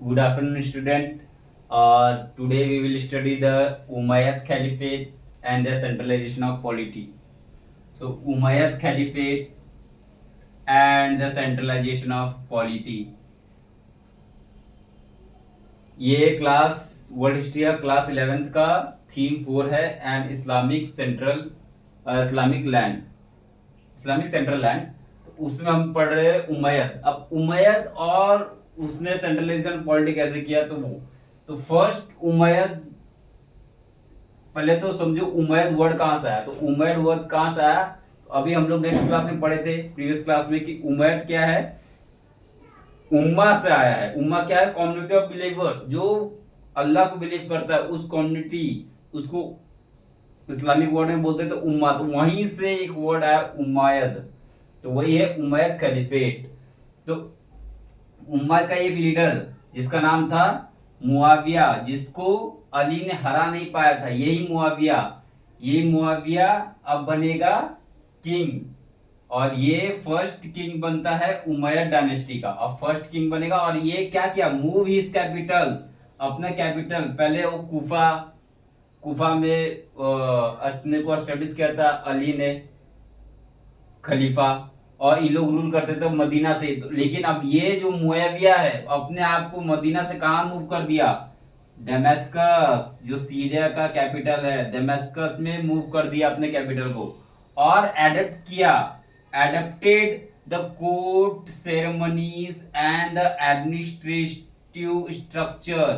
Good afternoon, student. Today we will study the Umayyad Caliphate and the centralization of polity. So, Umayyad Caliphate and the centralization of polity. ये class world history का class 11th का theme 4 है and Islamic central land. तो उसमें हम पढ़ रहे हैं उमैयद। अब उमैयद और उसने सेंट्रलाइजेशन पॉलिटी कैसे किया, तो फर्स्ट उमैयद, पहले तो समझो उमैयद वर्ड कहां से आया। तो उमैयद वर्ड कहां से आया, तो अभी हम लोग नेक्स्ट क्लास में पढ़े थे, प्रीवियस क्लास में, कि उमैयद क्या है, उम्मा से आया है। उम्मा क्या है, कम्युनिटी ऑफ बिलीवर, जो अल्लाह को बिलीव करता है, उस कम्युनिटी, उसको इस्लामिक वर्ड में बोलते हैं तो उम्मा। तो वहीं से एक वर्ड आया उमैयद, तो वही है उमैयद खलीफेट। तो उम्मा का एक लीडर जिसका नाम था मुआविया, जिसको अली ने हरा नहीं पाया था, यही मुआविया अब बनेगा किंग, और ये फर्स्ट किंग बनता है उमैयद डायनेस्टी का। अब फर्स्ट किंग बनेगा, और ये क्या किया, मूव हिज कैपिटल, अपना कैपिटल, पहले वो कुफा में अपने को एस्टेब्लिश किया था अली ने खलीफा, और ये लोग रूल करते थे मदीना से। लेकिन अब ये जो मुआविया है, अपने आप को मदीना से कहां मूव कर दिया, डेमेस्कस, जो सीरिया का कैपिटल है, डेमेस्कस में मूव कर दिया अपने कैपिटल को, और adapted the court ceremonies and the administrative structure.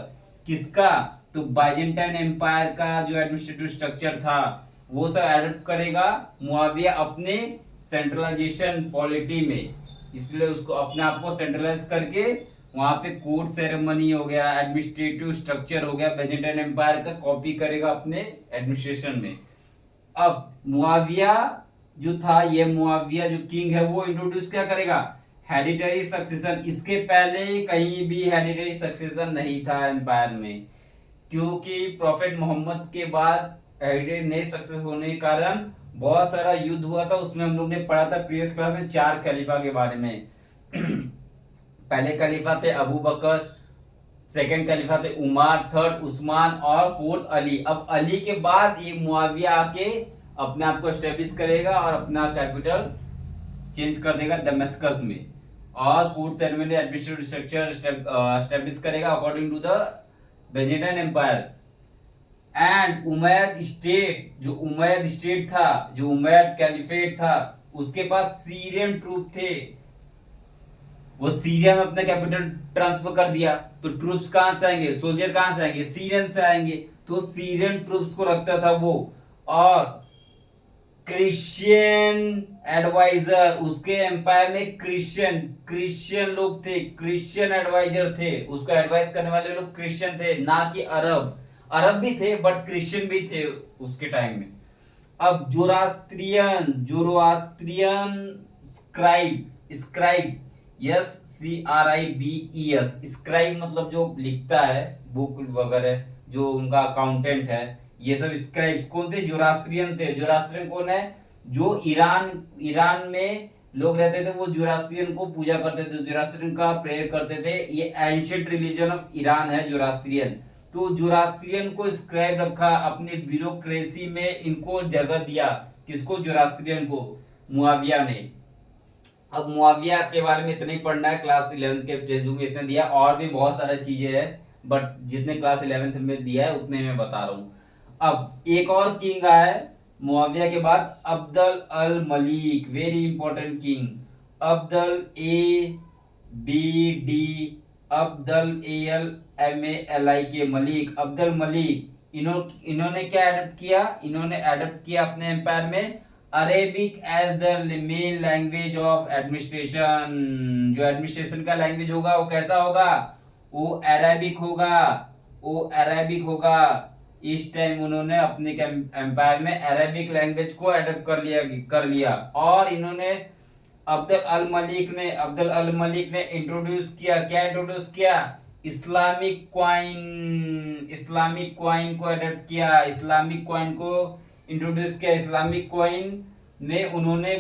किसका, तो बाइजेंटाइन एम्पायर का जो एडमिनिस्ट्रेटिव स्ट्रक्चर था वो सब एडप्ट करेगा मुआविया अपने सेंट्रलाइजेशन पॉलिटी में। इसलिए उसको अपने आप को सेंट्रलाइज करके वहां पे कोर्ट सेरेमनी हो गया, एडमिनिस्ट्रेटिव स्ट्रक्चर हो गया, बाइजेंटाइन एम्पायर का कॉपी करेगा अपने एडमिनिस्ट्रेशन में। अब मुआविया जो था, ये मुआविया जो किंग है, वो इंट्रोड्यूस क्या करेगा, हेरिडिटरी सक्सेशन। इसके पहले कहीं भी हेरिडिटरी सक्सेशन नहीं था एम्पायर में, क्योंकि प्रॉफेट मोहम्मद के बाद हेरिडिटरी नहीं सक्सेस होने के कारण बहुत सारा युद्ध हुआ था। उसमें हम लोग ने पढ़ा था प्रीवियस क्लास में 4 खलीफा के बारे में। पहले खलीफा थे अबू बकर, सेकंड खलीफा थे उमर, थर्ड उस्मान, और फोर्थ अली। अब अली के बाद एक मुआविया आके अपने आप को एस्टेब्लिश करेगा और अपना कैपिटल चेंज कर देगा दमस्कस में, और court ceremony administrative structure establish करेगा according to the Byzantine empire. And Umayyad state, जो उमैयद कैलिफेट था, उसके पास सीरियन ट्रूप थे, वो सीरिया में अपना कैपिटल ट्रांसफर कर दिया। तो ट्रूप्स कहां से आएंगे, सोल्जर कहां से आएंगे, सीरियन से आएंगे, तो सीरियन ट्रूप्स को रखता था वो। और क्रिश्चियन एडवाइजर, उसके एम्पायर में क्रिश्चियन लोग थे, क्रिश्चियन एडवाइजर थे, उसको एडवाइस करने वाले लोग क्रिश्चियन थे, ना कि अरब भी थे बट क्रिश्चियन भी थे उसके टाइम में। अब जोरास्ट्रियन स्क्राइब, SCRIBES, स्क्राइब मतलब जो लिखता है बुक वगैरह, जो उनका अकाउंटेंट है, ये सब स्क्राइब कौन थे, जोरास्ट्रियन थे। जोरास्ट्रियन कौन है, जो ईरान में लोग रहते थे, वो जोरास्ट्रियन को पूजा करते थे, जोरास्ट्रियन का प्रेयर करते थे। ये एंशिएंट रिलीजन ऑफ ईरान है जोरास्ट्रियन। तो जोरास्ट्रियन को स्क्राइब रखा अपनी ब्यूरोक्रेसी में, इनको जगह दिया, किसको, जोरास्ट्रियन को, मुआविया ने। अब मुआविया के बारे में इतना ही पढ़ना है, क्लास 11th के टेक्स्ट बुक में इतना दिया, और भी बहुत सारी चीजें हैं बट जितने क्लास 11th में दिया है उतने मैं बता रहा हूँ। अब एक और किंग आया है मुआविया के बाद, Abdul al Malik, very important king, Abdul ABDI Malik, Abdul Malik. इन्होंने क्या एडप्ट किया, इन्होंने एडप्ट किया अपने एम्पायर में Arabic as the main language of administration. जो एडमिनिस्ट्रेशन का लैंग्वेज होगा वो कैसा होगा, वो अरेबिक होगा। इस टाइम उन्होंने अपने एम्पायर में अरेबिक लैंग्वेज को एडप्ट कर लिया। और इन्होंने अब्दुल अल मलिक ने इंट्रोड्यूस किया, क्या इंट्रोड्यूस किया, इस्लामिक क्वाइन को एडप्ट किया, इस्लामिक क्वाइन को इंट्रोड्यूस किया। इस्लामिक क्वाइन में उन्होंने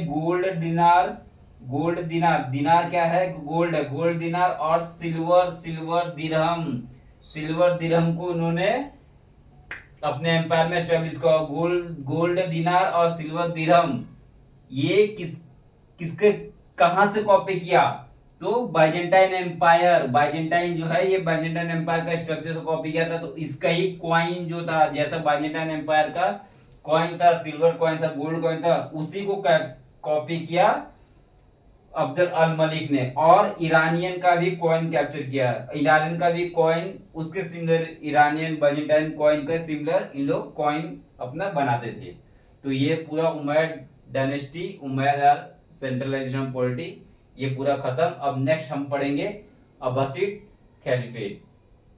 गोल्ड दिनार, दिनार क्या है, गोल्ड है, गोल्ड दिनार, और सिल्वर, सिल्वर दिरहम, सिल्वर दिरहम को उन्होंने अपने एम्पायर में एस्टेब्लिश किया। गोल्ड, गोल्ड दिनार और सिल्वर दिरहम ये किसके कहां से कॉपी किया, तो बाइजेंटाइन एम्पायर, बाइजेंटाइन जो है ये बाइजेंटाइन एम्पायर का स्ट्रक्चर से कॉपी किया था। तो इसका ही कॉइन जो था, जैसा बाइजेंटाइन एम्पायर का कॉइन था, सिल्वर कॉइन था, गोल्ड कॉइन था, उसी को कॉपी किया अब्दुल अल मलिक ने। और ईरानियन का भी कॉइन कैप्चर किया, ईरानियन का भी कॉइन उसके सिमिलर, ईरानियन बाइजेंटाइन कॉइन का सिमिलर इन लोग कॉइन अपना बनाते थे। तो ये पूरा Umayyad dynasty, Umayyad centralization polity ये पूरा खत्म। अब नेक्स्ट हम पढ़ेंगे अब्बासिड खलीफेट।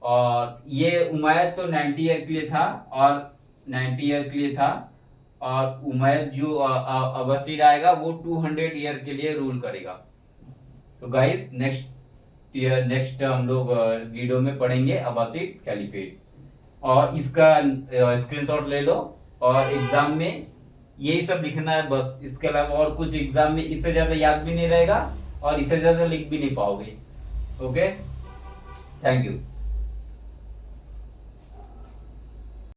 और ये उमैयद तो 90 ईयर के लिए था, और 90 ईयर के लिए था, और उमैयद जो अब्बासिड आएगा वो 200 ईयर के लिए रूल करेगा। तो गाइस नेक्स्ट हम लोग वीडियो में पढ़ेंगे अब्बासिड खलीफेट, और इसका स्क्रीनशॉट ले लो, और एग्जाम में यही सब लिखना है बस। इसके अलावा और कुछ एग्जाम में इससे ज्यादा याद भी नहीं रहेगा, और इससे ज्यादा लिख भी नहीं पाओगे। Okay, thank you.